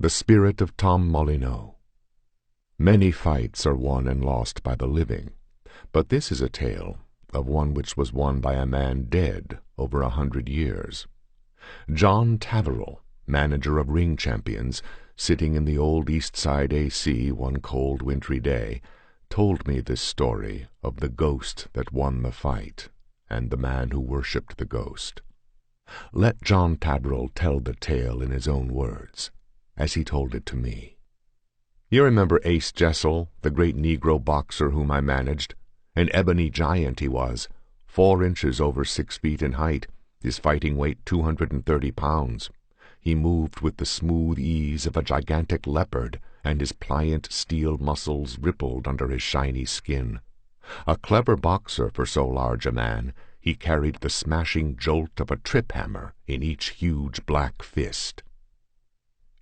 The Spirit of Tom Molyneaux. Many fights are won and lost by the living, but this is a tale of one which was won by a man dead over 100 years. John Taverell, manager of ring champions, sitting in the old East Side AC one cold wintry day, told me this story of the ghost that won the fight and the man who worshipped the ghost. Let John Taverell tell the tale in his own words, as he told it to me. You remember Ace Jessel, the great Negro boxer whom I managed? An ebony giant he was, 4 inches over 6 feet in height, his fighting weight 230 pounds. He moved with the smooth ease of a gigantic leopard, and his pliant steel muscles rippled under his shiny skin. A clever boxer for so large a man, he carried the smashing jolt of a trip hammer in each huge black fist.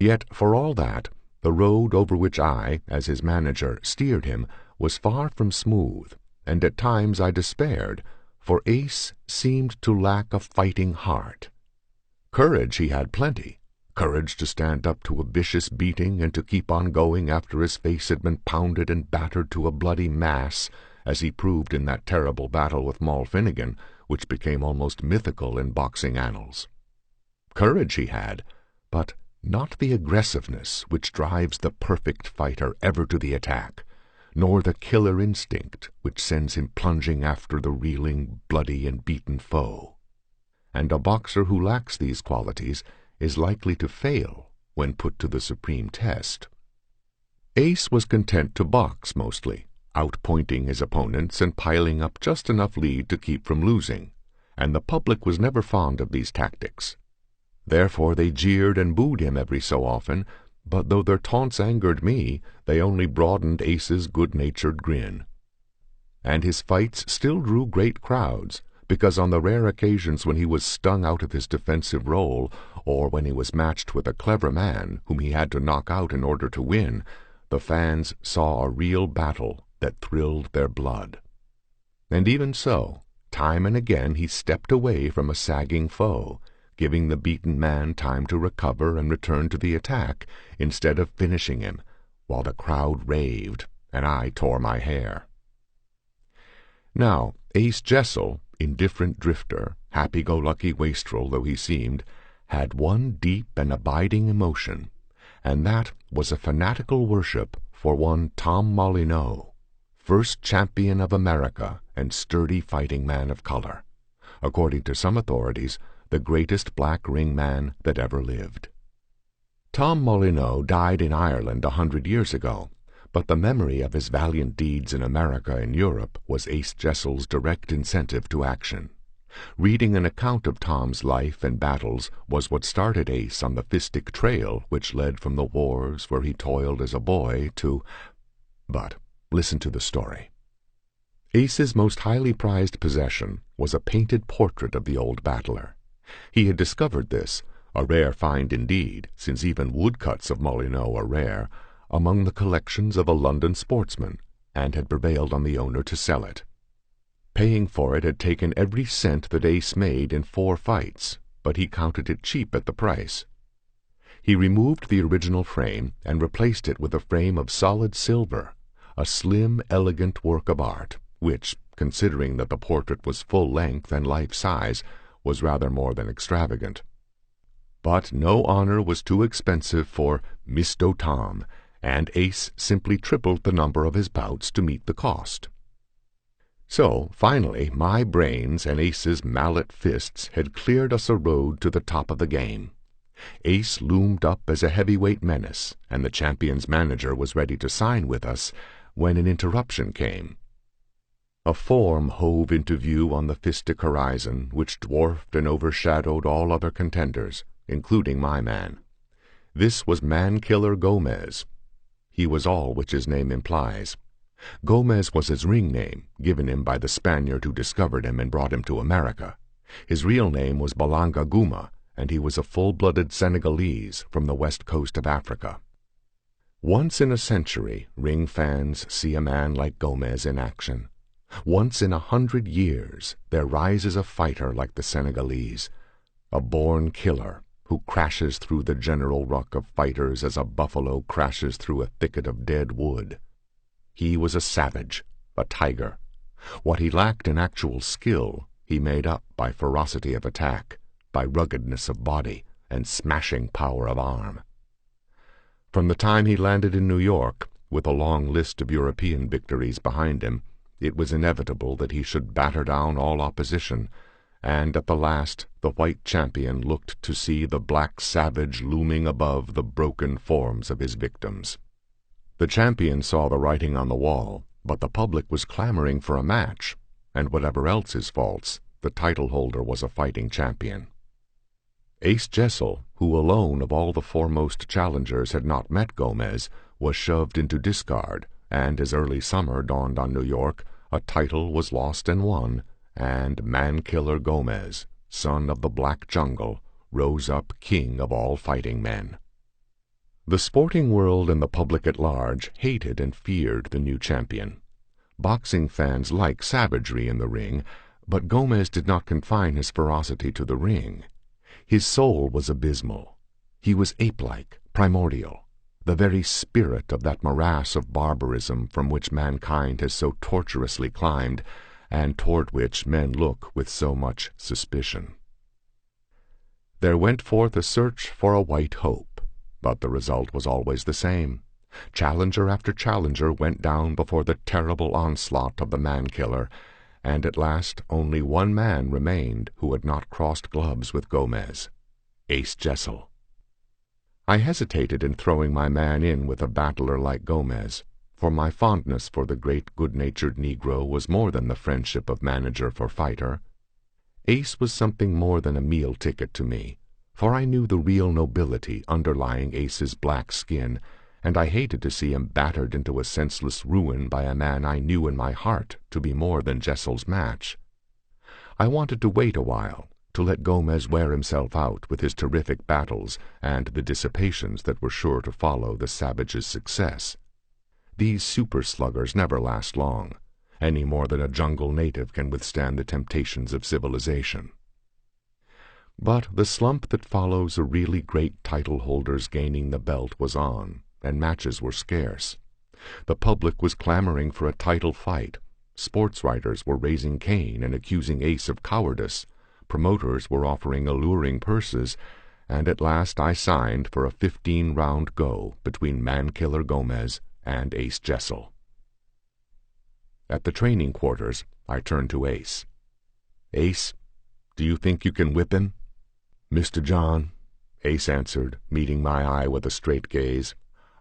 Yet, for all that, the road over which I, as his manager, steered him was far from smooth, and at times I despaired, for Ace seemed to lack a fighting heart. Courage he had plenty, courage to stand up to a vicious beating and to keep on going after his face had been pounded and battered to a bloody mass, as he proved in that terrible battle with Moll Finnegan, which became almost mythical in boxing annals. Courage he had, but not the aggressiveness which drives the perfect fighter ever to the attack, nor the killer instinct which sends him plunging after the reeling, bloody, and beaten foe. And a boxer who lacks these qualities is likely to fail when put to the supreme test. Ace was content to box mostly, outpointing his opponents and piling up just enough lead to keep from losing, and the public was never fond of these tactics. Therefore they jeered and booed him every so often, but though their taunts angered me, they only broadened Ace's good-natured grin. And his fights still drew great crowds, because on the rare occasions when he was stung out of his defensive role, or when he was matched with a clever man whom he had to knock out in order to win, the fans saw a real battle that thrilled their blood. And even so, time and again he stepped away from a sagging foe, giving the beaten man time to recover and return to the attack, instead of finishing him, while the crowd raved and I tore my hair. Now, Ace Jessel, indifferent drifter, happy-go-lucky wastrel though he seemed, had one deep and abiding emotion, and that was a fanatical worship for one Tom Molyneaux, first champion of America and sturdy fighting man of color, according to some authorities, the greatest black ring man that ever lived. Tom Molyneaux died in Ireland 100 years ago, but the memory of his valiant deeds in America and Europe was Ace Jessel's direct incentive to action. Reading an account of Tom's life and battles was what started Ace on the fistic trail which led from the wars where he toiled as a boy to— But listen to the story. Ace's most highly prized possession was a painted portrait of the old battler. He had discovered this, a rare find indeed, since even woodcuts of Molyneaux are rare, among the collections of a London sportsman, and had prevailed on the owner to sell it. Paying for it had taken every cent that Ace made in 4 fights, but he counted it cheap at the price. He removed the original frame and replaced it with a frame of solid silver, a slim, elegant work of art, which, considering that the portrait was full length and life-size, was rather more than extravagant. But no honor was too expensive for Misto Tom, and Ace simply tripled the number of his bouts to meet the cost. So, finally, my brains and Ace's mallet fists had cleared us a road to the top of the game. Ace loomed up as a heavyweight menace, and the champion's manager was ready to sign with us, when an interruption came. A form hove into view on the fistic horizon, which dwarfed and overshadowed all other contenders, including my man. This was Man-Killer Gomez. He was all which his name implies. Gomez was his ring name, given him by the Spaniard who discovered him and brought him to America. His real name was Balanga Guma, and he was a full-blooded Senegalese from the west coast of Africa. Once in a century, ring fans see a man like Gomez in action. Once in 100 years there rises a fighter like the Senegalese, a born killer, who crashes through the general ruck of fighters as a buffalo crashes through a thicket of dead wood. He was a savage, a tiger. What he lacked in actual skill, he made up by ferocity of attack, by ruggedness of body, and smashing power of arm. From the time he landed in New York, with a long list of European victories behind him, it was inevitable that he should batter down all opposition, and at the last the white champion looked to see the black savage looming above the broken forms of his victims. The champion saw the writing on the wall, but the public was clamoring for a match, and whatever else his faults, the title holder was a fighting champion. Ace Jessel, who alone of all the foremost challengers had not met Gomez, was shoved into discard, and as early summer dawned on New York, a title was lost and won, and Man-Killer Gomez, son of the Black Jungle, rose up king of all fighting men. The sporting world and the public at large hated and feared the new champion. Boxing fans like savagery in the ring, but Gomez did not confine his ferocity to the ring. His soul was abysmal. He was ape-like, primordial, the very spirit of that morass of barbarism from which mankind has so tortuously climbed, and toward which men look with so much suspicion. There went forth a search for a white hope, but the result was always the same. Challenger after challenger went down before the terrible onslaught of the man-killer, and at last only one man remained who had not crossed gloves with Gomez, Ace Jessel. I hesitated in throwing my man in with a battler like Gomez, for my fondness for the great good-natured Negro was more than the friendship of manager for fighter. Ace was something more than a meal ticket to me, for I knew the real nobility underlying Ace's black skin, and I hated to see him battered into a senseless ruin by a man I knew in my heart to be more than Jessel's match. I wanted to wait a while, to let Gomez wear himself out with his terrific battles and the dissipations that were sure to follow the savage's success. These super-sluggers never last long, any more than a jungle native can withstand the temptations of civilization. But the slump that follows a really great title-holder's gaining the belt was on, and matches were scarce. The public was clamoring for a title fight. Sports writers were raising Cain and accusing Ace of cowardice. Promoters were offering alluring purses, and at last I signed for a 15-round go between Man-Killer Gomez and Ace Jessel. At the training quarters, I turned to Ace. "Ace, do you think you can whip him?" "Mr. John," Ace answered, meeting my eye with a straight gaze,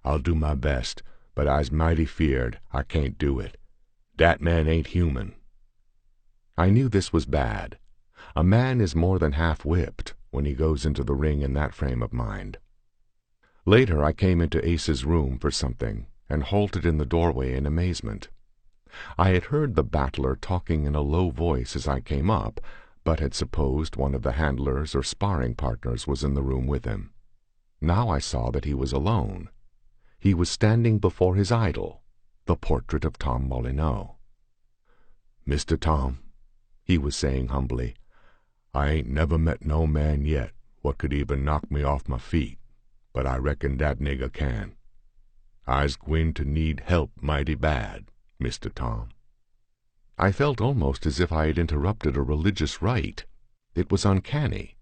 "I'll do my best, but I's mighty feared I can't do it. Dat man ain't human." I knew this was bad. A man is more than half whipped when he goes into the ring in that frame of mind. Later I came into Ace's room for something, and halted in the doorway in amazement. I had heard the battler talking in a low voice as I came up, but had supposed one of the handlers or sparring partners was in the room with him. Now I saw that he was alone. He was standing before his idol, the portrait of Tom Molyneaux. "Mr. Tom," he was saying humbly, "I ain't never met no man yet what could even knock me off my feet, but I reckon dat nigger can. I's gwine to need help mighty bad, Mr. Tom." I felt almost as if I had interrupted a religious rite. It was uncanny.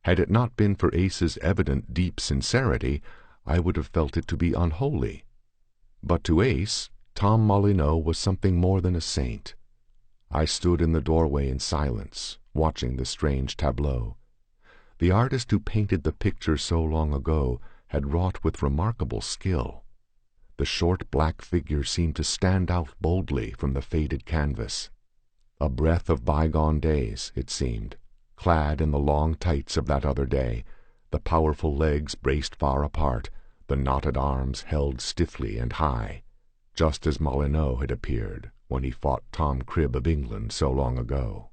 Had it not been for Ace's evident deep sincerity, I would have felt it to be unholy. But to Ace, Tom Molyneaux was something more than a saint. I stood in the doorway in silence, watching the strange tableau. The artist who painted the picture so long ago had wrought with remarkable skill. The short black figure seemed to stand out boldly from the faded canvas. A breath of bygone days, it seemed, clad in the long tights of that other day, the powerful legs braced far apart, the knotted arms held stiffly and high, just as Molyneaux had appeared when he fought Tom Cribb of England so long ago.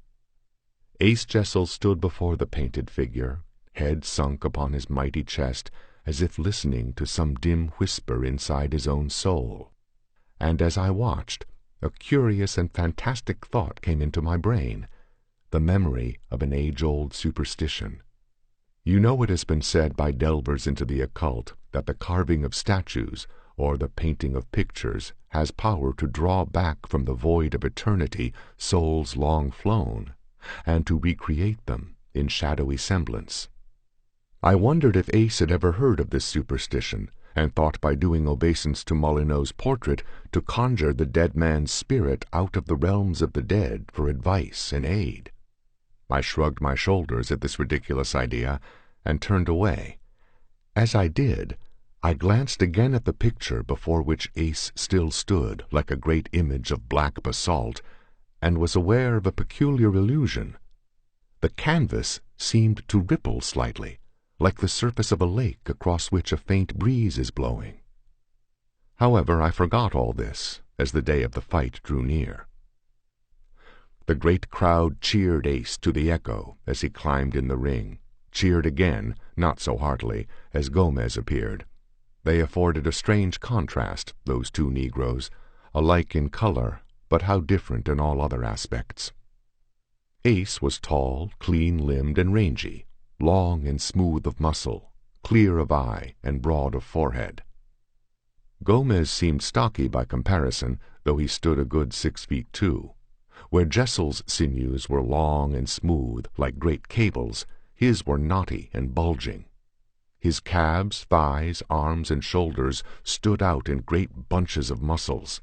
Ace Jessel stood before the painted figure, head sunk upon his mighty chest, as if listening to some dim whisper inside his own soul. And as I watched, a curious and fantastic thought came into my brain, the memory of an age-old superstition. You know it has been said by delvers into the occult that the carving of statues or the painting of pictures has power to draw back from the void of eternity souls long flown, and to recreate them in shadowy semblance. I wondered if Ace had ever heard of this superstition, and thought by doing obeisance to Molyneaux's portrait to conjure the dead man's spirit out of the realms of the dead for advice and aid. I shrugged my shoulders at this ridiculous idea and turned away. As I did, I glanced again at the picture before which Ace still stood like a great image of black basalt, and was aware of a peculiar illusion. The canvas seemed to ripple slightly, like the surface of a lake across which a faint breeze is blowing. However, I forgot all this as the day of the fight drew near. The great crowd cheered Ace to the echo as he climbed in the ring, cheered again, not so heartily, as Gomez appeared. They afforded a strange contrast, those two Negroes, alike in color, but how different in all other aspects. Ace was tall, clean-limbed, and rangy, long and smooth of muscle, clear of eye, and broad of forehead. Gomez seemed stocky by comparison, though he stood a good 6 feet 2. Where Jessel's sinews were long and smooth, like great cables, his were knotty and bulging. His calves, thighs, arms, and shoulders stood out in great bunches of muscles.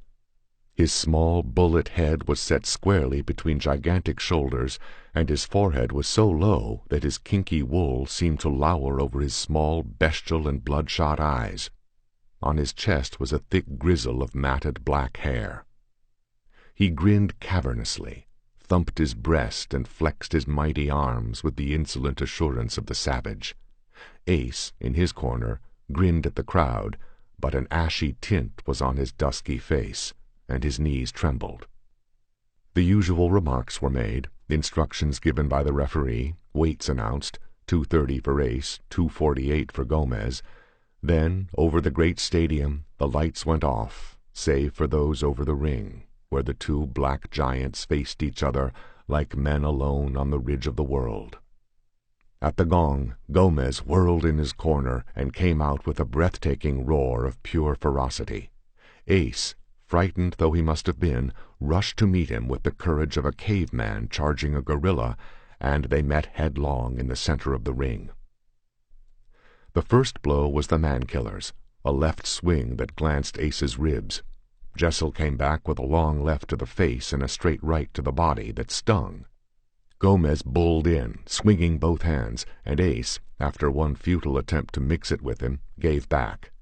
His small bullet head was set squarely between gigantic shoulders, and his forehead was so low that his kinky wool seemed to lower over his small, bestial, and bloodshot eyes. On his chest was a thick grizzle of matted black hair. He grinned cavernously, thumped his breast, and flexed his mighty arms with the insolent assurance of the savage. Ace, in his corner, grinned at the crowd, but an ashy tint was on his dusky face, and his knees trembled. The usual remarks were made, instructions given by the referee, weights announced, 230 for Ace, 248 for Gomez. Then, over the great stadium, the lights went off, save for those over the ring, where the two black giants faced each other like men alone on the ridge of the world. At the gong, Gomez whirled in his corner and came out with a breathtaking roar of pure ferocity. Ace, frightened though he must have been, rushed to meet him with the courage of a caveman charging a gorilla, and they met headlong in the center of the ring. The first blow was the man-killer's, a left swing that glanced Ace's ribs. Jessel came back with a long left to the face and a straight right to the body that stung. Gomez bulled in, swinging both hands, and Ace, after one futile attempt to mix it with him, gave back.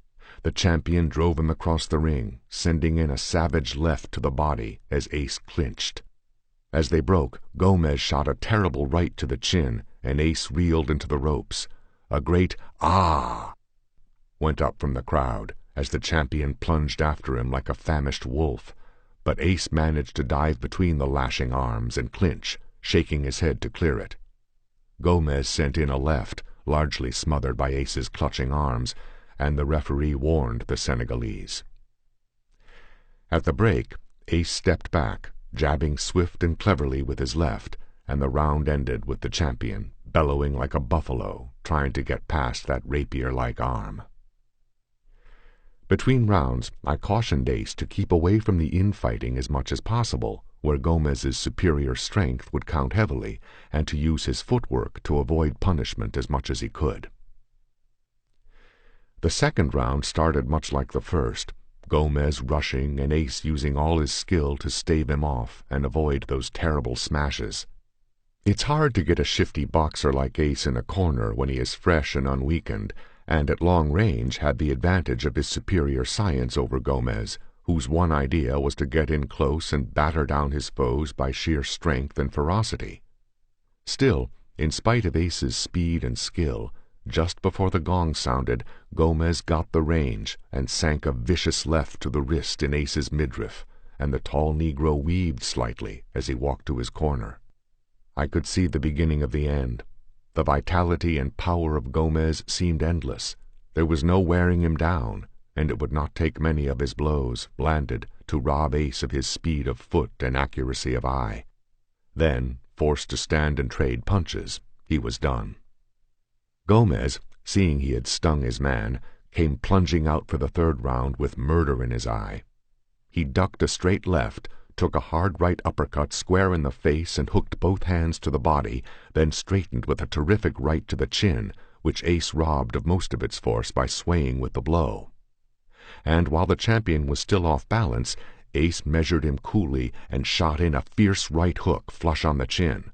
The champion drove him across the ring, sending in a savage left to the body as Ace clinched. As they broke, Gomez shot a terrible right to the chin, and Ace reeled into the ropes. A great "Ah!" went up from the crowd as the champion plunged after him like a famished wolf, but Ace managed to dive between the lashing arms and clinch, shaking his head to clear it. Gomez sent in a left, largely smothered by Ace's clutching arms, and the referee warned the Senegalese. At the break, Ace stepped back, jabbing swift and cleverly with his left, and the round ended with the champion bellowing like a buffalo, trying to get past that rapier-like arm. Between rounds, I cautioned Ace to keep away from the infighting as much as possible, where Gomez's superior strength would count heavily, and to use his footwork to avoid punishment as much as he could. The second round started much like the first, Gomez rushing and Ace using all his skill to stave him off and avoid those terrible smashes. It's hard to get a shifty boxer like Ace in a corner when he is fresh and unweakened, and at long range had the advantage of his superior science over Gomez, whose one idea was to get in close and batter down his foes by sheer strength and ferocity. Still, in spite of Ace's speed and skill, just before the gong sounded, Gomez got the range and sank a vicious left to the wrist in Ace's midriff, and the tall Negro weaved slightly as he walked to his corner. I could see the beginning of the end. The vitality and power of Gomez seemed endless. There was no wearing him down, and it would not take many of his blows, landed, to rob Ace of his speed of foot and accuracy of eye. Then, forced to stand and trade punches, he was done. Gomez, seeing he had stung his man, came plunging out for the third round with murder in his eye. He ducked a straight left, took a hard right uppercut square in the face and hooked both hands to the body, then straightened with a terrific right to the chin, which Ace robbed of most of its force by swaying with the blow. And while the champion was still off balance, Ace measured him coolly and shot in a fierce right hook flush on the chin.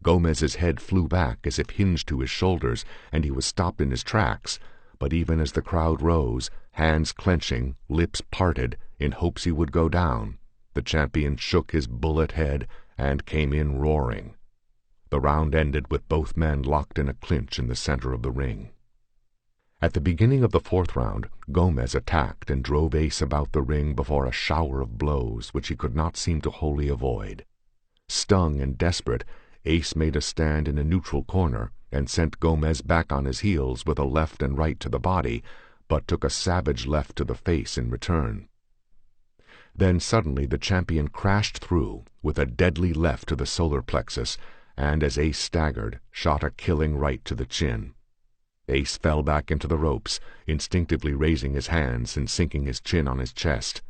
Gomez's head flew back as if hinged to his shoulders, and he was stopped in his tracks, but even as the crowd rose, hands clenching, lips parted, in hopes he would go down, the champion shook his bullet head and came in roaring. The round ended with both men locked in a clinch in the center of the ring. At the beginning of the fourth round, Gomez attacked and drove Ace about the ring before a shower of blows which he could not seem to wholly avoid. Stung and desperate, Ace made a stand in a neutral corner and sent Gomez back on his heels with a left and right to the body, but took a savage left to the face in return. Then suddenly the champion crashed through with a deadly left to the solar plexus, and as Ace staggered, shot a killing right to the chin. Ace fell back into the ropes, instinctively raising his hands and sinking his chin on his chest.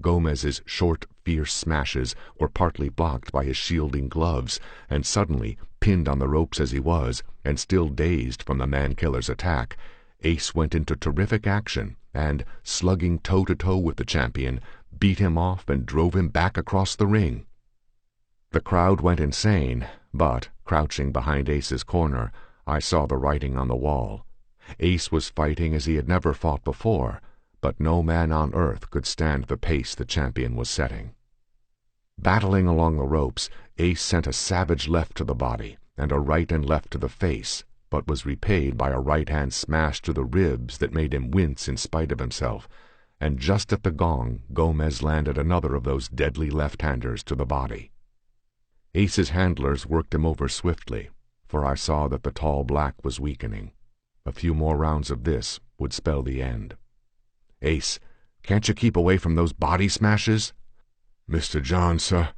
Gomez's short, fierce smashes were partly blocked by his shielding gloves, and suddenly, pinned on the ropes as he was, and still dazed from the man-killer's attack, Ace went into terrific action and, slugging toe-to-toe with the champion, beat him off and drove him back across the ring. The crowd went insane, but, crouching behind Ace's corner, I saw the writing on the wall. Ace was fighting as he had never fought before, but no man on earth could stand the pace the champion was setting. Battling along the ropes, Ace sent a savage left to the body and a right and left to the face, but was repaid by a right-hand smash to the ribs that made him wince in spite of himself, and just at the gong, Gomez landed another of those deadly left-handers to the body. Ace's handlers worked him over swiftly, for I saw that the tall black was weakening. A few more rounds of this would spell the end. "Ace, can't you keep away from those body smashes?" "Mr. John, sir,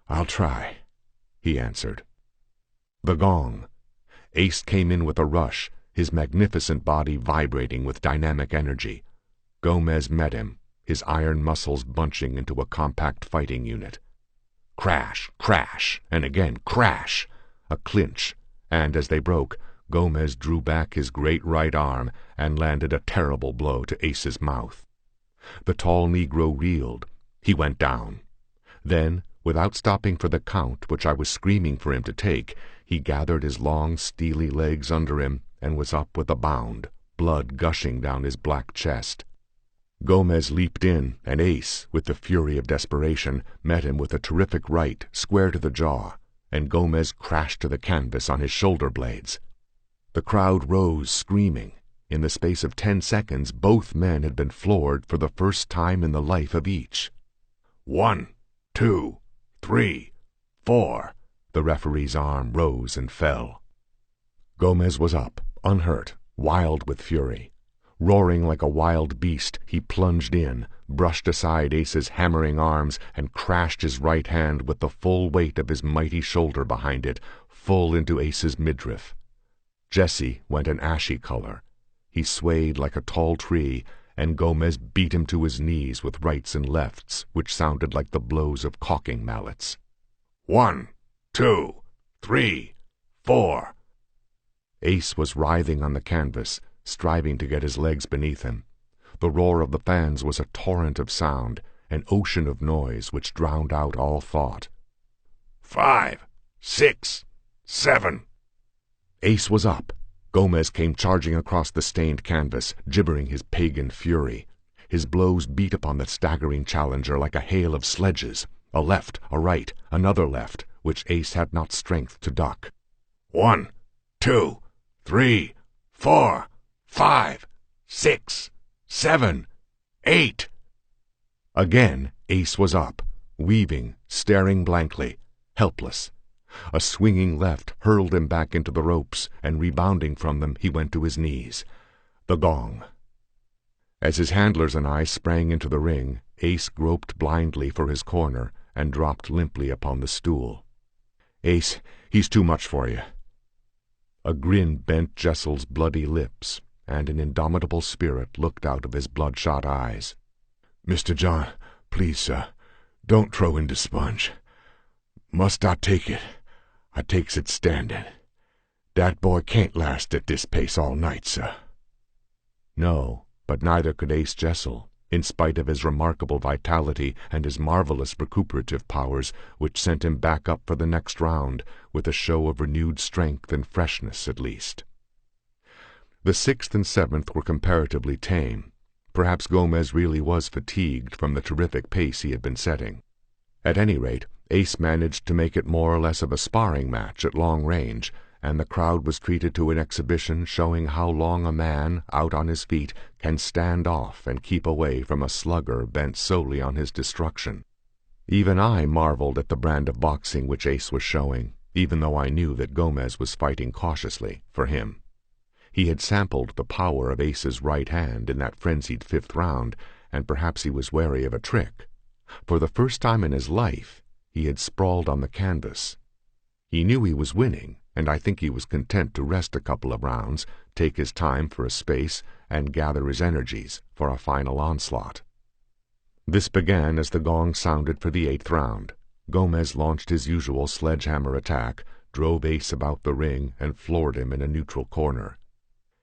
I'll try," he answered. The gong. Ace came in with a rush, his magnificent body vibrating with dynamic energy. Gomez met him, his iron muscles bunching into a compact fighting unit. Crash, crash, and again crash, a clinch, and as they broke, Gomez drew back his great right arm and landed a terrible blow to Ace's mouth. The tall Negro reeled. He went down. Then, without stopping for the count which I was screaming for him to take, he gathered his long, steely legs under him and was up with a bound, blood gushing down his black chest. Gomez leaped in, and Ace, with the fury of desperation, met him with a terrific right square to the jaw, and Gomez crashed to the canvas on his shoulder blades. The crowd rose, screaming. In the space of 10 seconds, both men had been floored for the first time in the life of each. 1, 2, 3, 4. The referee's arm rose and fell. Gomez was up, unhurt, wild with fury. Roaring like a wild beast, he plunged in, brushed aside Ace's hammering arms, and crashed his right hand with the full weight of his mighty shoulder behind it, full into Ace's midriff. Jesse went an ashy color. He swayed like a tall tree, and Gomez beat him to his knees with rights and lefts, which sounded like the blows of caulking mallets. 1, 2, 3, 4. Ace was writhing on the canvas, striving to get his legs beneath him. The roar of the fans was a torrent of sound, an ocean of noise which drowned out all thought. 5, 6, 7. Ace was up. Gomez came charging across the stained canvas, gibbering his pagan fury. His blows beat upon the staggering challenger like a hail of sledges, a left, a right, another left, which Ace had not strength to duck. 1, 2, 3, 4, 5, 6, 7, 8. Again Ace was up, weaving, staring blankly, helpless. A swinging left hurled him back into the ropes, and rebounding from them, he went to his knees. The gong. As his handlers and I sprang into the ring, Ace groped blindly for his corner and dropped limply upon the stool. "Ace, he's too much for you." A grin bent Jessel's bloody lips, and an indomitable spirit looked out of his bloodshot eyes. "Mr. John, please, sir, don't throw in the sponge. Must I take it? I takes it standing. That boy can't last at this pace all night, sir." No, but neither could Ace Jessel, in spite of his remarkable vitality and his marvelous recuperative powers, which sent him back up for the next round, with a show of renewed strength and freshness at least. The 6th and 7th were comparatively tame. Perhaps Gomez really was fatigued from the terrific pace he had been setting. At any rate, Ace managed to make it more or less of a sparring match at long range, and the crowd was treated to an exhibition showing how long a man, out on his feet, can stand off and keep away from a slugger bent solely on his destruction. Even I marveled at the brand of boxing which Ace was showing, even though I knew that Gomez was fighting cautiously for him. He had sampled the power of Ace's right hand in that frenzied 5th round, and perhaps he was wary of a trick. For the first time in his life, he had sprawled on the canvas. He knew he was winning, and I think he was content to rest a couple of rounds, take his time for a space, and gather his energies for a final onslaught. This began as the gong sounded for the 8th round. Gomez launched his usual sledgehammer attack, drove Ace about the ring, and floored him in a neutral corner.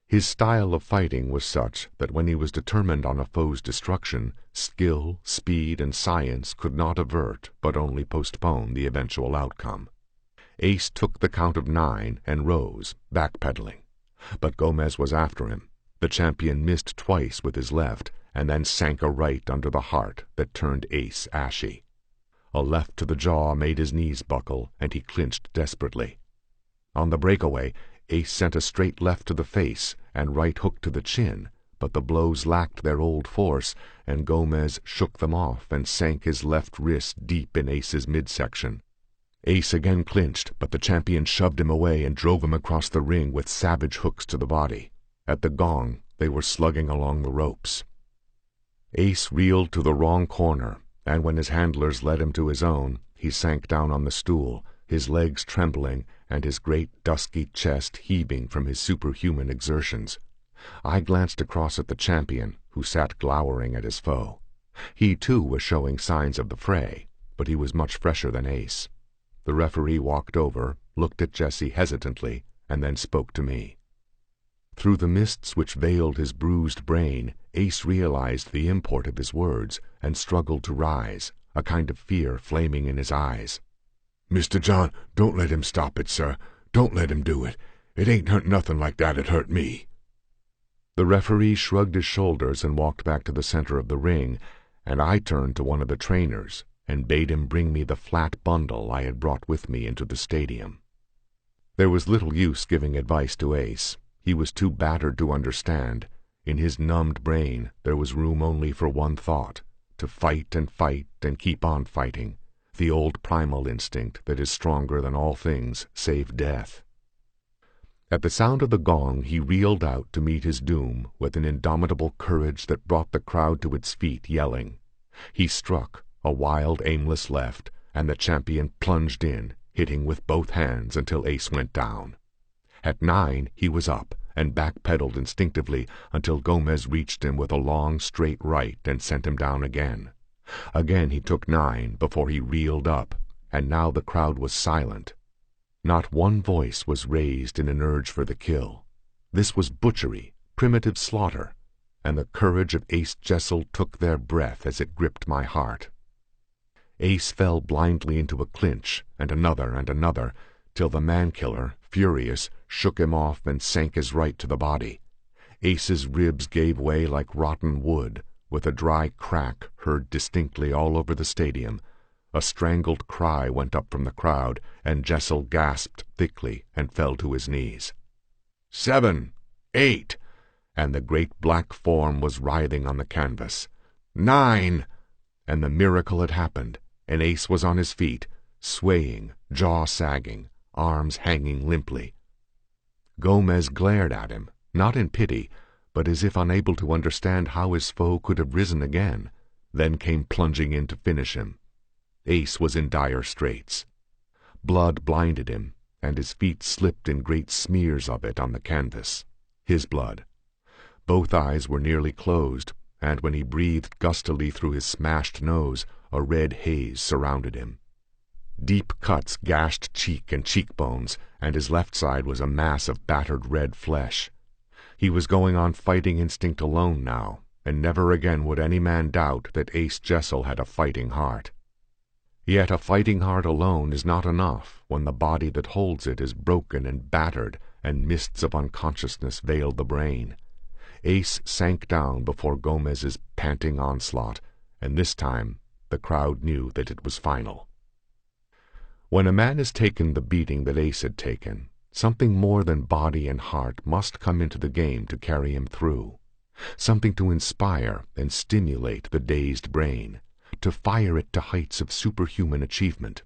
His style of fighting was such that when he was determined on a foe's destruction, skill, speed, and science could not avert but only postpone the eventual outcome. Ace took the count of 9 and rose, backpedaling. But Gomez was after him. The champion missed twice with his left, and then sank a right under the heart that turned Ace ashy. A left to the jaw made his knees buckle, and he clinched desperately. On the breakaway, Ace sent a straight left to the face and right hook to the chin, but the blows lacked their old force, and Gomez shook them off and sank his left wrist deep in Ace's midsection. Ace again clinched, but the champion shoved him away and drove him across the ring with savage hooks to the body. At the gong, they were slugging along the ropes. Ace reeled to the wrong corner, and when his handlers led him to his own, he sank down on the stool, his legs trembling and his great dusky chest heaving from his superhuman exertions. I glanced across at the champion, who sat glowering at his foe. He, too, was showing signs of the fray, but he was much fresher than Ace. The referee walked over, looked at Jesse hesitantly, and then spoke to me. Through the mists which veiled his bruised brain, Ace realized the import of his words and struggled to rise, a kind of fear flaming in his eyes. "Mr. John, don't let him stop it, sir. Don't let him do it. It ain't hurt nothing like that it hurt me." The referee shrugged his shoulders and walked back to the center of the ring, and I turned to one of the trainers and bade him bring me the flat bundle I had brought with me into the stadium. There was little use giving advice to Ace. He was too battered to understand. In his numbed brain there was room only for one thought, to fight and keep on fighting, the old primal instinct that is stronger than all things save death. At the sound of the gong he reeled out to meet his doom with an indomitable courage that brought the crowd to its feet yelling. He struck, a wild, aimless left, and the champion plunged in, hitting with both hands until Ace went down. At 9 he was up, and backpedaled instinctively until Gomez reached him with a long, straight right and sent him down again. Again he took 9 before he reeled up, and now the crowd was silent. Not one voice was raised in an urge for the kill. This was butchery, primitive slaughter, and the courage of Ace Jessel took their breath as it gripped my heart. Ace fell blindly into a clinch, and another, till the man-killer, furious, shook him off and sank his right to the body. Ace's ribs gave way like rotten wood, with a dry crack heard distinctly all over the stadium. A strangled cry went up from the crowd, and Jessel gasped thickly and fell to his knees. 7, 8, and the great black form was writhing on the canvas. 9, and the miracle had happened, and Ace was on his feet, swaying, jaw sagging, arms hanging limply. Gomez glared at him, not in pity, but as if unable to understand how his foe could have risen again, then came plunging in to finish him. Ace was in dire straits. Blood blinded him, and his feet slipped in great smears of it on the canvas. His blood. Both eyes were nearly closed, and when he breathed gustily through his smashed nose, a red haze surrounded him. Deep cuts gashed cheek and cheekbones, and his left side was a mass of battered red flesh. He was going on fighting instinct alone now, and never again would any man doubt that Ace Jessel had a fighting heart. Yet a fighting heart alone is not enough when the body that holds it is broken and battered, and mists of unconsciousness veil the brain. Ace sank down before Gomez's panting onslaught, and this time the crowd knew that it was final. When a man has taken the beating that Ace had taken, something more than body and heart must come into the game to carry him through, something to inspire and stimulate the dazed brain, to fire it to heights of superhuman achievement.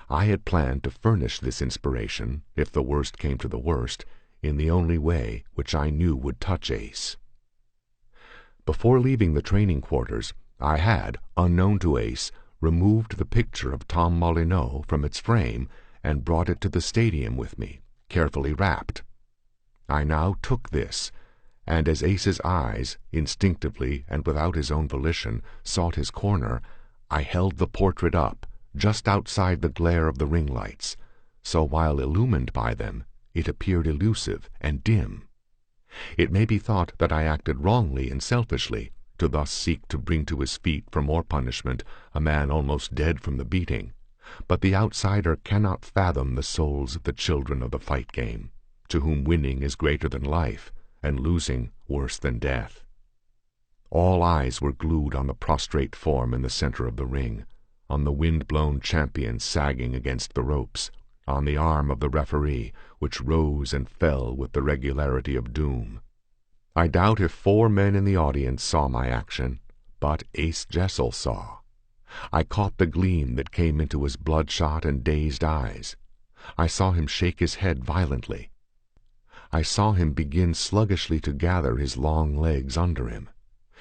I had planned to furnish this inspiration, if the worst came to the worst, in the only way which I knew would touch Ace. Before leaving the training quarters, I had, unknown to Ace, removed the picture of Tom Molyneaux from its frame and brought it to the stadium with me, carefully wrapped. I now took this, and as Ace's eyes, instinctively and without his own volition, sought his corner, I held the portrait up, just outside the glare of the ring lights, so while illumined by them, it appeared elusive and dim. It may be thought that I acted wrongly and selfishly, to thus seek to bring to his feet for more punishment a man almost dead from the beating, but the outsider cannot fathom the souls of the children of the fight game, to whom winning is greater than life, and losing worse than death. All eyes were glued on the prostrate form in the center of the ring, on the wind-blown champion sagging against the ropes, on the arm of the referee, which rose and fell with the regularity of doom. I doubt if 4 men in the audience saw my action, but Ace Jessel saw. I caught the gleam that came into his bloodshot and dazed eyes. I saw him shake his head violently. I saw him begin sluggishly to gather his long legs under him.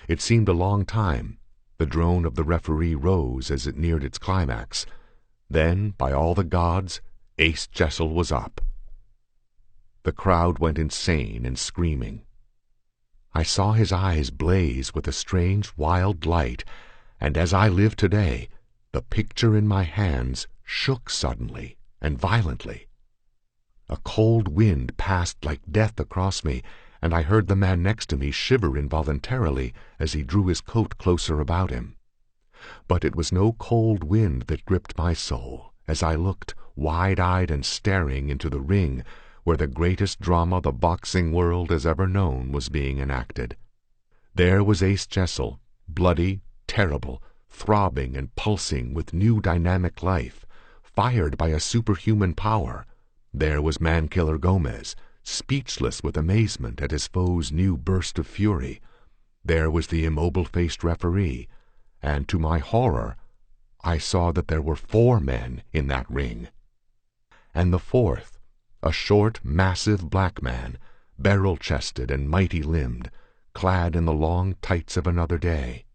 It seemed a long time. The drone of the referee rose as it neared its climax. Then, by all the gods, Ace Jessel was up. The crowd went insane and screaming. I saw his eyes blaze with a strange, wild light, and as I live today, the picture in my hands shook suddenly and violently. A cold wind passed like death across me, and I heard the man next to me shiver involuntarily as he drew his coat closer about him. But it was no cold wind that gripped my soul as I looked, wide-eyed and staring, into the ring where the greatest drama the boxing world has ever known was being enacted. There was Ace Jessel, bloody, terrible, throbbing and pulsing with new dynamic life, fired by a superhuman power. There was Man-Killer Gomez, speechless with amazement at his foe's new burst of fury. There was the immobile-faced referee, and to my horror, I saw that there were 4 men in that ring. And the 4th, a short, massive black man, barrel-chested and mighty-limbed, clad in the long tights of another day.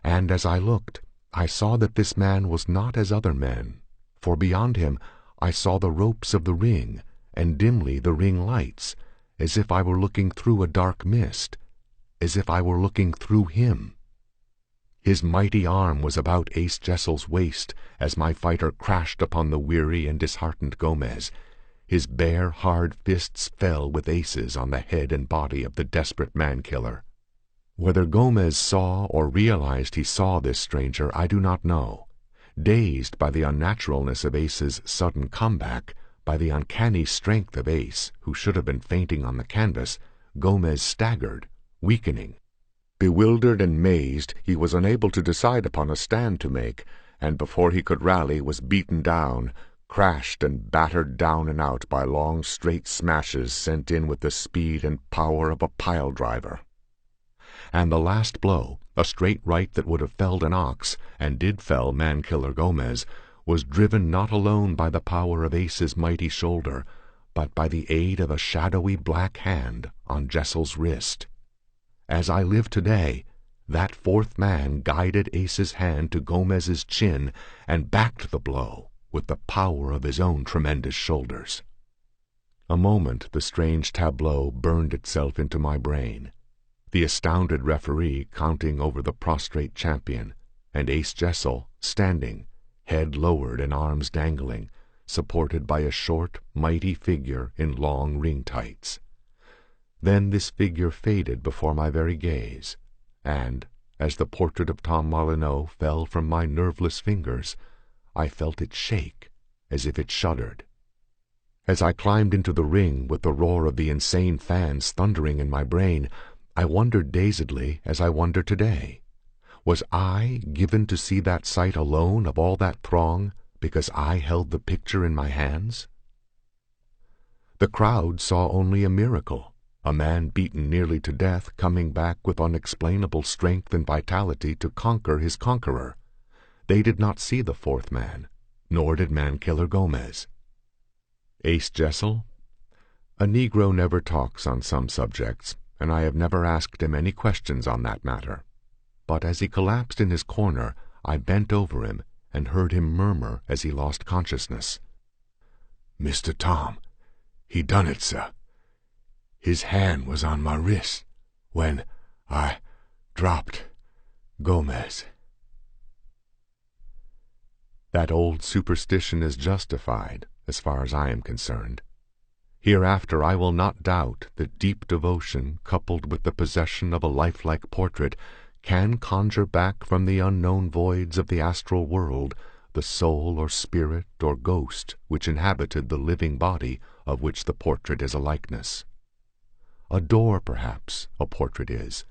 And as I looked, I saw that this man was not as other men, for beyond him I saw the ropes of the ring, and dimly the ring lights, as if I were looking through a dark mist, as if I were looking through him. His mighty arm was about Ace Jessel's waist as my fighter crashed upon the weary and disheartened Gomez. His bare, hard fists fell with aces on the head and body of the desperate man-killer. Whether Gomez saw or realized he saw this stranger, I do not know. Dazed by the unnaturalness of Ace's sudden comeback, by the uncanny strength of Ace, who should have been fainting on the canvas, Gomez staggered, weakening. Bewildered and mazed, he was unable to decide upon a stand to make, and before he could rally was beaten down, crashed and battered down and out by long straight smashes sent in with the speed and power of a pile-driver. And the last blow, a straight right that would have felled an ox, and did fell Man-Killer Gomez, was driven not alone by the power of Ace's mighty shoulder, but by the aid of a shadowy black hand on Jessel's wrist. As I live today, that 4th man guided Ace's hand to Gomez's chin and backed the blow with the power of his own tremendous shoulders. A moment the strange tableau burned itself into my brain. The astounded referee counting over the prostrate champion, and Ace Jessel standing, head lowered and arms dangling, supported by a short, mighty figure in long ring tights. Then this figure faded before my very gaze, and, as the portrait of Tom Molyneaux fell from my nerveless fingers, I felt it shake as if it shuddered. As I climbed into the ring with the roar of the insane fans thundering in my brain, I wondered dazedly as I wonder today. Was I given to see that sight alone of all that throng because I held the picture in my hands? The crowd saw only a miracle, a man beaten nearly to death coming back with unexplainable strength and vitality to conquer his conqueror. They did not see the fourth man, nor did Man-Killer Gomez. Ace Jessel? A Negro never talks on some subjects, and I have never asked him any questions on that matter. But as he collapsed in his corner, I bent over him and heard him murmur as he lost consciousness. "Mr. Tom, he done it, sir. His hand was on my wrist when I dropped Gomez." That old superstition is justified, as far as I am concerned. Hereafter I will not doubt that deep devotion, coupled with the possession of a lifelike portrait, can conjure back from the unknown voids of the astral world the soul or spirit or ghost which inhabited the living body of which the portrait is a likeness. A door, perhaps, a portrait is,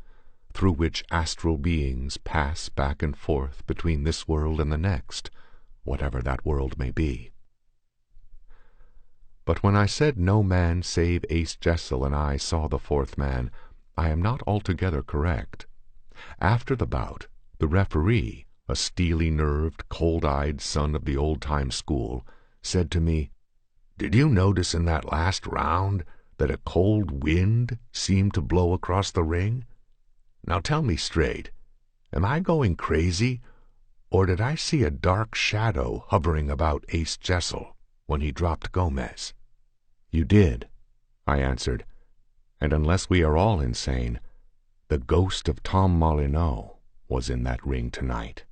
through which astral beings pass back and forth between this world and the next, whatever that world may be. But when I said no man save Ace Jessel and I saw the fourth man, I am not altogether correct. After the bout, the referee, a steely-nerved, cold-eyed son of the old-time school, said to me, "Did you notice in that last round that a cold wind seemed to blow across the ring? Now tell me straight, am I going crazy, or did I see a dark shadow hovering about Ace Jessel when he dropped Gomez?" "You did," I answered, "and unless we are all insane, the ghost of Tom Molyneaux was in that ring tonight."